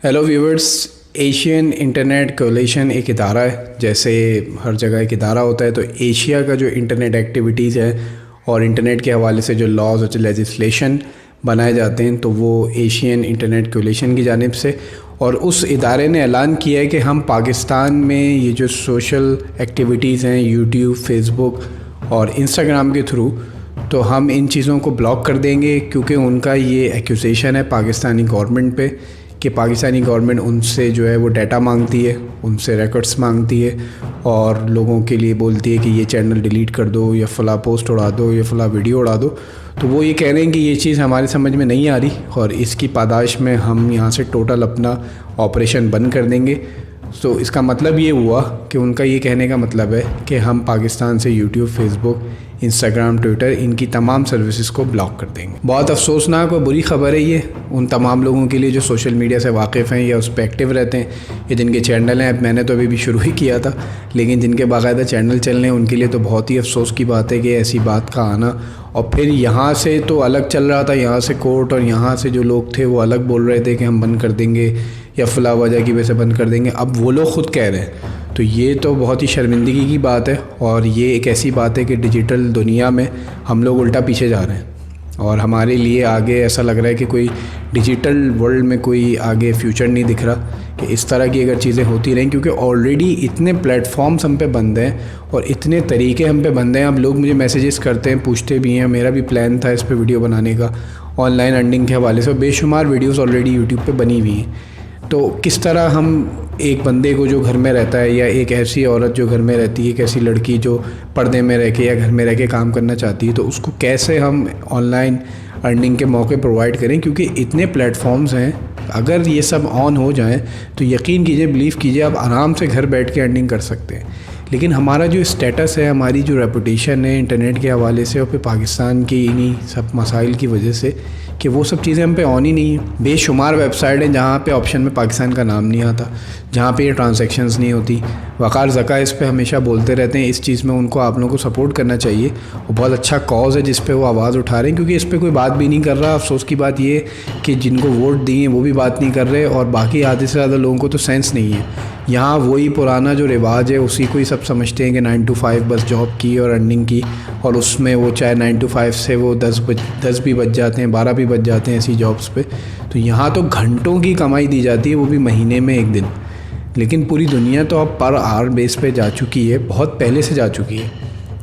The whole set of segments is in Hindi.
Hello viewers. Asian internet coalition एक इदारा है, जैसे हर जगह एक इदारा होता है। तो एशिया का जो इंटरनेट एक्टिविटीज़ है और इंटरनेट के हवाले से जो लॉज और लेजिस्लेशन बनाए जाते हैं, तो वो एशियन इंटरनेट कोलिशन की जानिब से। और उस इदारे ने ऐलान किया है कि हम पाकिस्तान में ये जो सोशल एक्टिविटीज़ हैं यूट्यूब, फेसबुक और इंस्टाग्राम के थ्रू, तो हम इन चीज़ों को ब्लॉक कर देंगे, क्योंकि उनका ये एक्यूजेशन है पाकिस्तानी गवर्नमेंट पे कि पाकिस्तानी गवर्नमेंट उनसे जो है वो डाटा मांगती है, उनसे रिकॉर्ड्स मांगती है और लोगों के लिए बोलती है कि ये चैनल डिलीट कर दो या फ़ला पोस्ट उड़ा दो या फ़ला वीडियो उड़ा दो। तो वो ये कह रहे हैं कि ये चीज़ हमारे समझ में नहीं आ रही और इसकी पादाश में हम यहाँ से टोटल अपना ऑपरेशन बंद कर देंगे। तो इसका मतलब ये हुआ कि उनका ये कहने का मतलब है कि हम पाकिस्तान से यूट्यूब, फेसबुक, इंस्टाग्राम, ट्विटर, इनकी तमाम सर्विसेज को ब्लॉक कर देंगे। बहुत अफसोसनाक और बुरी ख़बर है ये उन तमाम लोगों के लिए जो सोशल मीडिया से वाकिफ़ हैं या उस पर एक्टिव रहते हैं, या जिनके चैनल हैं। मैंने तो अभी भी शुरू ही किया था, लेकिन जिनके बाकायदा चैनल चल रहे हैं उनके लिए तो बहुत ही अफसोस की बात है कि ऐसी बात का आना। और फिर यहाँ से तो अलग चल रहा था, यहाँ से कोर्ट, और यहाँ से जो लोग थे वो अलग बोल रहे थे कि हम बंद कर देंगे या फ़ला वजह की वजह से बंद कर देंगे। अब वो लोग ख़ुद कह रहे हैं, तो ये तो बहुत ही शर्मिंदगी की बात है। और ये एक ऐसी बात है कि डिजिटल दुनिया में हम लोग उल्टा पीछे जा रहे हैं और हमारे लिए आगे ऐसा लग रहा है कि कोई डिजिटल वर्ल्ड में कोई आगे फ्यूचर नहीं दिख रहा कि इस तरह की अगर चीज़ें होती रहें, क्योंकि ऑलरेडी इतने प्लेटफॉर्म्स हम पे बंद हैं और इतने तरीके हम पे बंद हैं। अब लोग मुझे मैसेजेस करते हैं, पूछते भी हैं। मेरा भी प्लान था इस पर वीडियो बनाने का ऑनलाइन अर्निंग के हवाले से, बेशुमार वीडियोज़ ऑलरेडी यूट्यूब पर बनी हुई हैं। तो किस तरह हम एक बंदे को जो घर में रहता है, या एक ऐसी औरत जो घर में रहती है, एक ऐसी लड़की जो पर्दे में रह के या घर में रह के काम करना चाहती है, तो उसको कैसे हम ऑनलाइन अर्निंग के मौके प्रोवाइड करें, क्योंकि इतने प्लेटफॉर्म्स हैं। अगर ये सब ऑन हो जाएं तो यकीन कीजिए, बिलीव कीजिए, आप आराम से घर बैठ के अर्निंग कर सकते हैं। लेकिन हमारा जो स्टेटस है, हमारी जो रेपुटेशन है इंटरनेट के हवाले से और फिर पाकिस्तान की इन्हीं सब मसाइल की वजह से, कि वो सब चीज़ें हम पे ऑन ही नहीं है। बेशुमार वेबसाइट हैं जहाँ पे ऑप्शन में पाकिस्तान का नाम नहीं आता, जहाँ पे ये ट्रांजैक्शंस नहीं होती। वक़ार ज़का इस पे हमेशा बोलते रहते हैं। इस चीज़ में उनको आप लोगों को सपोर्ट करना चाहिए और बहुत अच्छा कॉज़ है जिस पे वो आवाज़ उठा रहे हैं, क्योंकि इस पे कोई बात भी नहीं कर रहा। अफसोस की बात ये कि जिनको वोट दिए वो भी बात नहीं कर रहे और बाकी आधे से ज़्यादा लोगों को तो सेंस नहीं है। यहाँ वही पुराना जो रिवाज है उसी को ही सब समझते हैं कि 9 to 5 बस जॉब की और अर्निंग की, और उसमें वो चाहे 9 to 5 से वो 10 भी बज जाते हैं, 12 भी बज जाते हैं ऐसी जॉब्स पे। तो यहाँ तो घंटों की कमाई दी जाती है, वो भी महीने में एक दिन। लेकिन पूरी दुनिया तो अब पर आवर बेस पे जा चुकी है, बहुत पहले से जा चुकी है।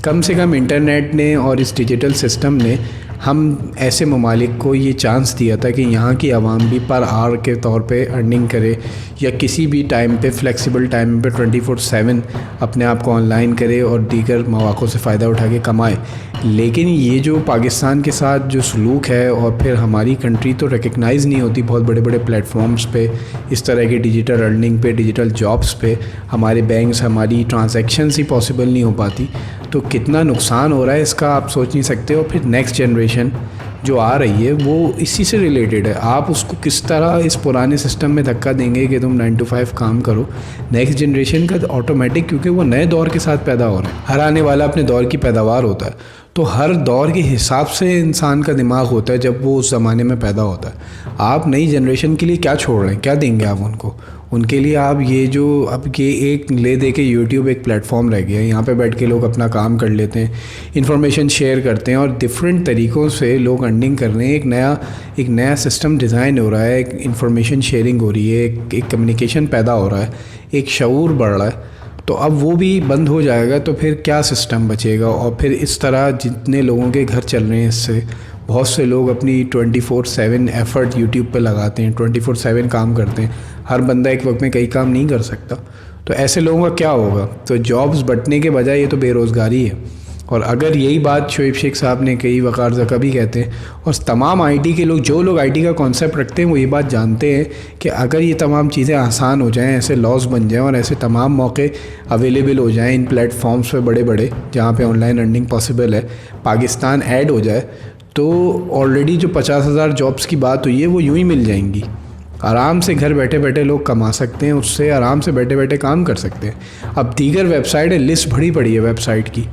कम से कम इंटरनेट ने और इस डिजिटल सिस्टम ने हम ऐसे ममालिक को ये चांस दिया था कि यहाँ की आवाम भी पर आवर के तौर पे अर्निंग करे, या किसी भी टाइम पे फ्लेक्सिबल टाइम पे 24/7 अपने आप को ऑनलाइन करे और दीगर मौक़ों से फ़ायदा उठा के कमाए। लेकिन ये जो पाकिस्तान के साथ जो सलूक है, और फिर हमारी कंट्री तो रिकग्नाइज़ नहीं होती बहुत बड़े बड़े प्लेटफॉर्म्स पे, इस तरह की डिजिटल अर्निंग पे, डिजिटल जॉब्स पे हमारे बैंक्स, हमारी ट्रांजैक्शंस ही पॉसिबल नहीं हो पाती। तो कितना नुकसान हो रहा है इसका आप सोच नहीं सकते। और फिर नेक्स्ट जनरेशन जो आ रही है वो इसी से रिलेटेड है। आप उसको किस तरह इस पुराने सिस्टम में धक्का देंगे कि तुम 9 to 5 काम करो। नेक्स्ट जनरेशन का ऑटोमेटिक, क्योंकि वो नए दौर के साथ पैदा हो रहे हैं, हर आने वाला अपने दौर की पैदावार होता है, तो हर दौर के हिसाब से इंसान का दिमाग होता है जब वो उस ज़माने में पैदा होता है। आप नई जनरेशन के लिए क्या छोड़ रहे हैं, क्या देंगे आप उनको? उनके लिए आप ये जो अब ये एक ले दे के यूट्यूब एक प्लेटफॉर्म रह गया है, यहाँ पे बैठ के लोग अपना काम कर लेते हैं, इन्फॉर्मेशन शेयर करते हैं और डिफरेंट तरीक़ों से लोग अर्निंग कर रहे हैं। एक नया सिस्टम डिज़ाइन हो रहा है, एक इन्फॉर्मेशन शेयरिंग हो रही है, एक कम्युनिकेशन पैदा हो रहा है, एक शऊर बढ़ रहा है। तो अब वो भी बंद हो जाएगा तो फिर क्या सिस्टम बचेगा? और फिर इस तरह जितने लोगों के घर चल रहे हैं, इससे बहुत से लोग अपनी 24/7 एफ़र्ट यूट्यूब पे लगाते हैं, 24/7 काम करते हैं। हर बंदा एक वक्त में कई काम नहीं कर सकता, तो ऐसे लोगों का क्या होगा? तो जॉब्स बंटने के बजाय ये तो बेरोज़गारी है। और अगर यही बात शोएब शेख साहब ने कही, वक़ार ज़का भी कहते हैं, और तमाम आईटी के लोग, जो लोग आईटी का कॉन्सेप्ट रखते हैं, वो ये बात जानते हैं कि अगर ये तमाम चीज़ें आसान हो जाएं, ऐसे लॉज बन जाएं और ऐसे तमाम मौके अवेलेबल हो जाएं इन प्लेटफॉर्म्स पे बड़े बड़े, जहाँ पे ऑनलाइन अर्निंग पॉसिबल है, पाकिस्तान ऐड हो जाए, तो ऑलरेडी जो 50,000 जॉब्स की बात हुई है वो यूँ ही मिल जाएंगी। आराम से घर बैठे बैठे लोग कमा सकते हैं, उससे आराम से बैठे बैठे काम कर सकते हैं। अब दीगर वेबसाइट है, लिस्ट भरी पड़ी है वेबसाइट की।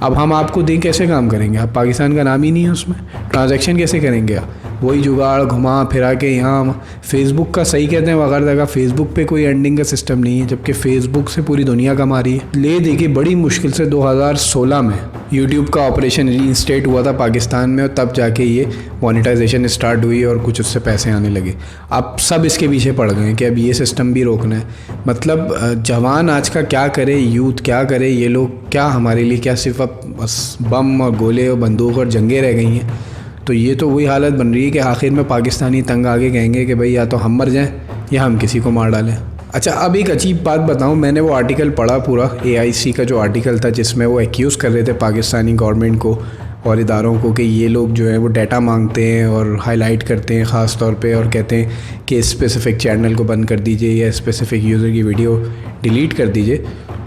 अब हम आपको दें कैसे काम करेंगे? आप पाकिस्तान का नाम ही नहीं है उसमें, ट्रांजैक्शन कैसे करेंगे आप? वही जुगाड़ घुमा फिरा के यहाँ फेसबुक का सही कहते हैं वगैरह जगह फेसबुक पे कोई एंडिंग का सिस्टम नहीं है, जबकि फेसबुक से पूरी दुनिया कमा रही है। ले देखिए बड़ी मुश्किल से 2016 में यूट्यूब का ऑपरेशन रीइंस्टेट हुआ था पाकिस्तान में, और तब जाके ये मोनेटाइजेशन स्टार्ट हुई और कुछ उससे पैसे आने लगे। अब सब इसके पीछे पड़ गए कि अब ये सिस्टम भी रोकना है। मतलब जवान आज का क्या करे, यूथ क्या करे, ये लोग क्या हमारे लिए क्या सिर्फ अब बस बम और गोले और बंदूक और जंगें रह गई हैं। तो ये तो वही हालत बन रही है कि आखिर में पाकिस्तानी तंग आगे कहेंगे कि भाई या तो हम मर जाएं या हम किसी को मार डालें। अच्छा, अब एक अजीब बात बताऊं, मैंने वो आर्टिकल पढ़ा पूरा AIC का जो आर्टिकल था जिसमें वो एक्यूज़ कर रहे थे पाकिस्तानी गवर्नमेंट को और इदारों को कि ये लोग जो है वो डाटा मांगते हैं और हाईलाइट करते हैं ख़ास तौर पे, और कहते हैं कि स्पेसिफ़िक चैनल को बंद कर दीजिए या स्पेसिफ़िक यूज़र की वीडियो डिलीट कर दीजिए।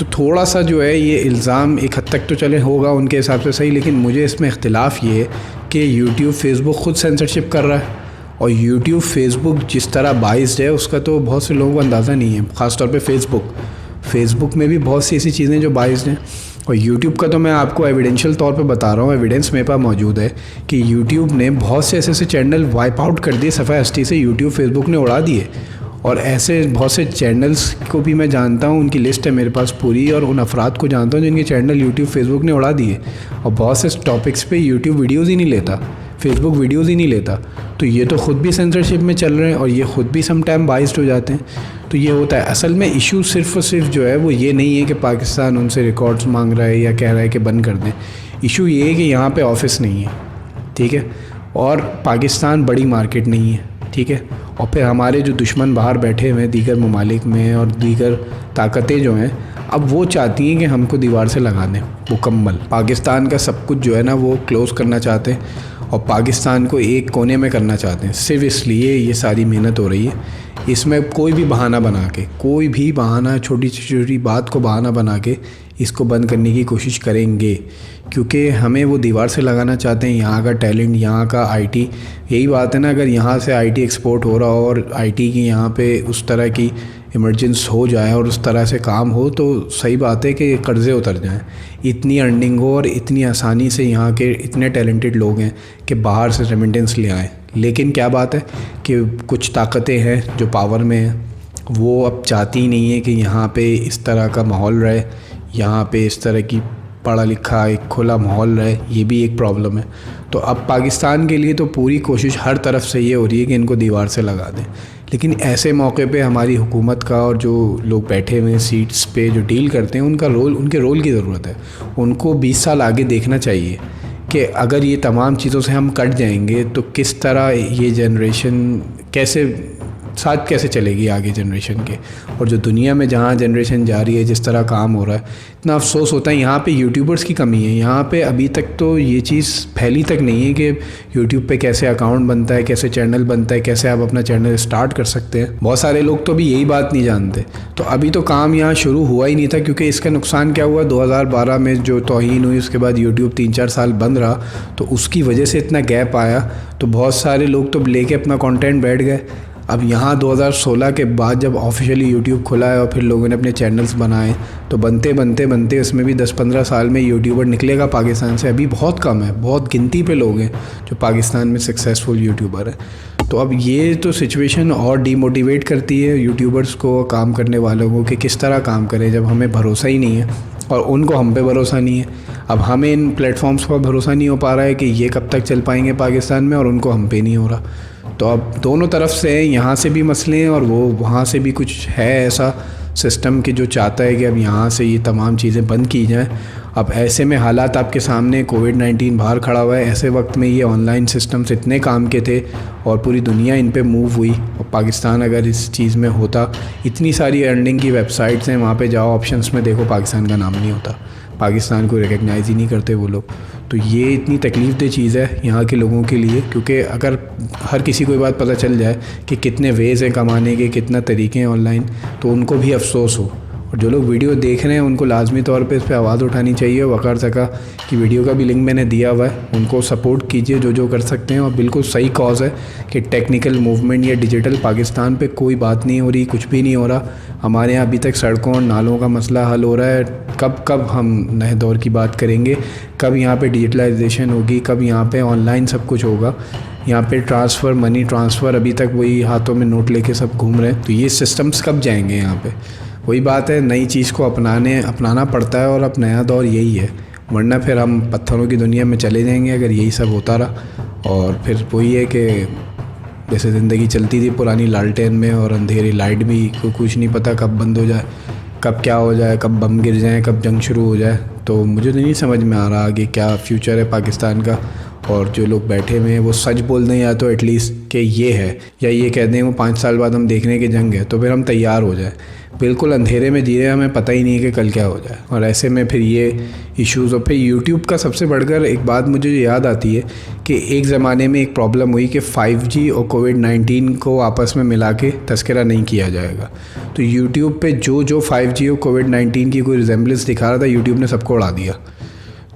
तो थोड़ा सा जो है ये इल्ज़ाम एक हद तक तो चले होगा उनके हिसाब से सही, लेकिन मुझे इसमें इख्तिलाफ़ ये है कि यूट्यूब फेसबुक ख़ुद सेंसरशिप कर रहा है, और यूट्यूब फेसबुक जिस तरह बाइस्ड है उसका तो बहुत से लोगों को अंदाज़ा नहीं है। ख़ास तौर पे फेसबुक में भी बहुत सी ऐसी चीज़ें जो बाइस्ड हैं। और यूट्यूब का तो मैं आपको एविडेंशियल तौर पे बता रहा हूँ, एविडेंस मेरे पास मौजूद है कि यूट्यूब ने बहुत से ऐसे चैनल वाइप आउट कर दिए, सफ़ा हस्ती से यूट्यूब फेसबुक ने उड़ा दिए। और ऐसे बहुत से चैनल्स को भी मैं जानता हूँ, उनकी लिस्ट है मेरे पास पूरी, और उन अफराद को जानता हूँ जिनके चैनल यूट्यूब फेसबुक ने उड़ा दिए। और बहुत से टॉपिक्स पे यूट्यूब वीडियोज़ ही नहीं लेता, फेसबुक वीडियोज़ ही नहीं लेता। तो ये तो ख़ुद भी सेंसरशिप में चल रहे हैं और ये ख़ुद भी सम टाइम बाइस्ड हो जाते हैं। तो ये होता है। असल में इशू सिर्फ़ और सिर्फ जो है वो ये नहीं है कि पाकिस्तान उनसे रिकॉर्ड्स मांग रहा है या कह रहा है कि बंद कर दें। इशू ये है कि यहाँ पे ऑफिस नहीं है, ठीक है, और पाकिस्तान बड़ी मार्केट नहीं है, ठीक है। और फिर हमारे जो दुश्मन बाहर बैठे हुए हैं दीगर ममालिक में और दीगर ताकतें जो हैं, अब वो चाहती हैं कि हमको दीवार से लगा दें मुकम्मल। पाकिस्तान का सब कुछ जो है ना वो क्लोज़ करना चाहते हैं और पाकिस्तान को एक कोने में करना चाहते हैं। सिर्फ इसलिए ये सारी मेहनत हो रही है। इसमें कोई भी बहाना बना के, कोई भी बहाना, छोटी छोटी बात को बहाना बना के इसको बंद करने की कोशिश करेंगे, क्योंकि हमें वो दीवार से लगाना चाहते हैं। यहाँ का टैलेंट, यहाँ का आईटी, यही बात है ना, अगर यहाँ से आईटी एक्सपोर्ट हो रहा हो और आईटी की यहाँ पे उस तरह की इमरजेंस हो जाए और उस तरह से काम हो, तो सही बात है कि कर्ज़े उतर जाएं। इतनी अर्निंग हो और इतनी आसानी से यहाँ के इतने टैलेंटेड लोग हैं कि बाहर से रेमिटेंस ले आएँ। लेकिन क्या बात है कि कुछ ताकतें हैं जो पावर में हैं, वो अब चाहती नहीं है कि यहाँ पे इस तरह का माहौल रहे, यहाँ पे इस तरह की पढ़ा लिखा एक खुला माहौल रहे। ये भी एक प्रॉब्लम है। तो अब पाकिस्तान के लिए तो पूरी कोशिश हर तरफ से ये हो रही है कि इनको दीवार से लगा दें। लेकिन ऐसे मौके पे हमारी हुकूमत का और जो लोग बैठे हुए हैं सीट्स पे जो डील करते हैं, उनके रोल की ज़रूरत है। उनको 20 साल आगे देखना चाहिए कि अगर ये तमाम चीज़ों से हम कट जाएंगे तो किस तरह ये जनरेशन कैसे चलेगी आगे जनरेशन के। और जो दुनिया में जहाँ जनरेशन जा रही है, जिस तरह काम हो रहा है, इतना अफसोस होता है। यहाँ पे यूट्यूबर्स की कमी है। यहाँ पे अभी तक तो ये चीज़ फैली तक नहीं है कि यूट्यूब पे कैसे अकाउंट बनता है, कैसे चैनल बनता है, कैसे आप अपना चैनल स्टार्ट कर सकते हैं। बहुत सारे लोग तो अभी यही बात नहीं जानते। तो अभी तो काम यहाँ शुरू हुआ ही नहीं था, क्योंकि इसका नुकसान क्या हुआ, 2012 में जो तौहीन हुई उसके बाद यूट्यूब 3-4 साल बंद रहा, तो उसकी वजह से इतना गैप आया। तो बहुत सारे लोग तो लेके अपना कंटेंट बैठ गए। अब यहाँ 2016 के बाद जब ऑफिशियली यूट्यूब खुला है और फिर लोगों ने अपने चैनल्स बनाए, तो बनते उसमें भी 10-15 साल में यूट्यूबर निकलेगा पाकिस्तान से अभी बहुत कम है। बहुत गिनती पे लोग हैं जो पाकिस्तान में सक्सेसफुल यूट्यूबर हैं। तो अब ये तो सिचुएशन और डीमोटिवेट करती है यूट्यूबर्स को, काम करने वालों को, कि किस तरह काम करें जब हमें भरोसा ही नहीं है और उनको हम पे भरोसा नहीं है। अब हमें इन प्लेटफॉर्म्स पर भरोसा नहीं हो पा रहा है कि ये कब तक चल पाएंगे पाकिस्तान में, और उनको हम पे नहीं हो रहा। तो अब दोनों तरफ से, यहाँ से भी मसले हैं और वो वहाँ से भी कुछ है ऐसा सिस्टम कि जो चाहता है कि अब यहाँ से ये तमाम चीज़ें बंद की जाएं। अब ऐसे में हालात आपके सामने, कोविड-19 बाहर खड़ा हुआ है, ऐसे वक्त में ये ऑनलाइन सिस्टम्स इतने काम के थे और पूरी दुनिया इन पे मूव हुई। और पाकिस्तान अगर इस चीज़ में होता, इतनी सारी अर्निंग की वेबसाइट्स हैं, वहाँ पे जाओ ऑप्शंस में देखो, पाकिस्तान का नाम नहीं होता। पाकिस्तान को रिकग्नाइज़ ही नहीं करते वो लोग। तो ये इतनी तकलीफ़देह चीज़ है यहाँ के लोगों के लिए, क्योंकि अगर हर किसी को ये बात पता चल जाए कि कितने वेज़ हैं कमाने के, कितना तरीके हैं ऑनलाइन, तो उनको भी अफसोस हो। और जो लोग वीडियो देख रहे हैं उनको लाजमी तौर पे इस पर आवाज़ उठानी चाहिए। वकार सका कि वीडियो का भी लिंक मैंने दिया हुआ है, उनको सपोर्ट कीजिए जो कर सकते हैं। और बिल्कुल सही कॉज है कि टेक्निकल मूवमेंट या डिजिटल पाकिस्तान पे कोई बात नहीं हो रही, कुछ भी नहीं हो रहा। हमारे यहाँ अभी तक सड़कों और नालों का मसला हल हो रहा है। कब हम नए दौर की बात करेंगे, कब यहाँ पे डिजिटलाइजेशन होगी, कब यहाँ पे ऑनलाइन सब कुछ होगा, यहाँ पे ट्रांसफ़र, मनी ट्रांसफ़र, अभी तक वही हाथों में नोट लेके सब घूम रहे हैं। तो ये सिस्टम्स कब जाएंगे यहाँ पे? वही बात है, नई चीज़ को अपनाना पड़ता है और अब नया दौर यही है, वरना फिर हम पत्थरों की दुनिया में चले जाएंगे अगर यही सब होता रहा। और फिर वही है कि जैसे ज़िंदगी चलती थी पुरानी लालटेन में, और अंधेरी लाइट भी, को कुछ नहीं पता कब बंद हो जाए, कब क्या हो जाए, कब बम गिर जाए, कब जंग शुरू हो जाए। तो मुझे तो नहीं समझ में आ रहा आगे क्या फ्यूचर है पाकिस्तान का। और जो लोग बैठे हुए हैं वो सच बोल दें या तो एटलीस्ट कि ये है, या ये कह दें वो 5 साल बाद हम देखने की जंग है, तो फिर हम तैयार हो जाए। बिल्कुल अंधेरे में जी रहे हैं, हमें पता ही नहीं है कि कल क्या हो जाए। और ऐसे में फिर ये इश्यूज़, और फिर यूट्यूब का सबसे बढ़कर एक बात मुझे याद आती है कि एक ज़माने में एक प्रॉब्लम हुई कि 5G और कोविड-19 को आपस में मिला के तज़किरा नहीं किया जाएगा। तो यूट्यूब पे जो 5G और कोविड-19 की कोई रिजेम्बलेंस दिखा रहा था, यूट्यूब ने सबको उड़ा दिया।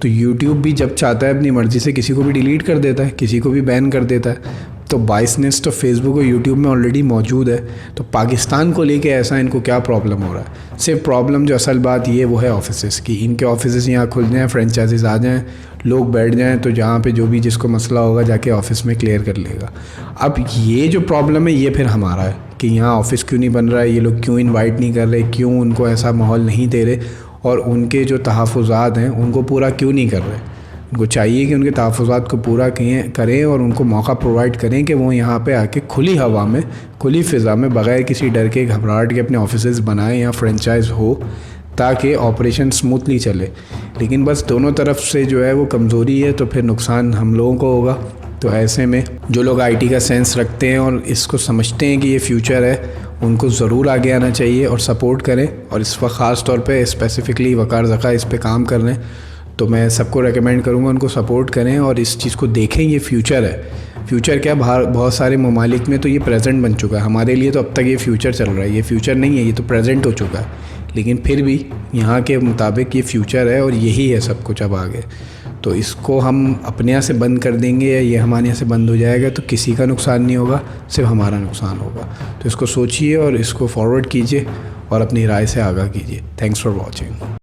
तो यूट्यूब भी जब चाहता है अपनी मर्ज़ी से किसी को भी डिलीट कर देता है, किसी को भी बैन कर देता है। तो बायसनेस तो फेसबुक और यूट्यूब में ऑलरेडी मौजूद है। तो पाकिस्तान को लेके ऐसा इनको क्या प्रॉब्लम हो रहा है? सिर्फ प्रॉब्लम जो असल बात ये वो है ऑफिसेस की। इनके ऑफिसेस यहाँ खुल जाएँ, फ्रेंचाइजीज आ जाएँ, लोग बैठ जाएँ, तो जहाँ पे जो भी जिसको मसला होगा जाके ऑफिस में क्लियर कर लेगा। अब ये जो प्रॉब्लम है ये फिर हमारा है कि यहाँ ऑफिस क्यों नहीं बन रहा है, ये लोग क्यों इन्वाइट नहीं कर रहे, क्यों उनको ऐसा माहौल नहीं दे रहे, और उनके जो तहफ़्फ़ुज़ात हैं उनको पूरा क्यों नहीं कर रहे। उनको चाहिए कि उनके तहफ़्फ़ुज़ात को पूरा करें और उनको मौका प्रोवाइड करें कि वो यहाँ पे आके खुली हवा में, खुली फ़िज़ा में, बग़ैर किसी डर के, घबराहट के अपने ऑफिसेज़ बनाएं या फ्रेंचाइज़ हो, ताकि ऑपरेशन स्मूथली चले। लेकिन बस दोनों तरफ से जो है वो कमज़ोरी है, तो फिर नुकसान हम लोगों को होगा। तो ऐसे में जो लोग आईटी का सेंस रखते हैं और इसको समझते हैं कि ये फ्यूचर है, उनको ज़रूर आगे आना चाहिए और सपोर्ट करें। और इस वक्त ख़ास तौर पे स्पेसिफ़िकली वक़ार ज़का इस पे काम कर रहे हैं, तो मैं सबको रेकमेंड करूँगा उनको सपोर्ट करें और इस चीज़ को देखें। ये फ्यूचर है। फ्यूचर क्या, बाहर बहुत सारे ममालिक में तो ये प्रेजेंट बन चुका है, हमारे लिए तो अब तक ये फ्यूचर चल रहा है। ये फ्यूचर नहीं है, ये तो प्रेजेंट हो चुका है, लेकिन फिर भी यहाँ के मुताबिक ये फ्यूचर है और यही है सब कुछ अब आगे। तो इसको हम अपने यहाँ से बंद कर देंगे या ये हमारे यहाँ से बंद हो जाएगा तो किसी का नुकसान नहीं होगा, सिर्फ हमारा नुकसान होगा। तो इसको सोचिए और इसको फॉरवर्ड कीजिए और अपनी राय से आगाह कीजिए। Thanks for watching.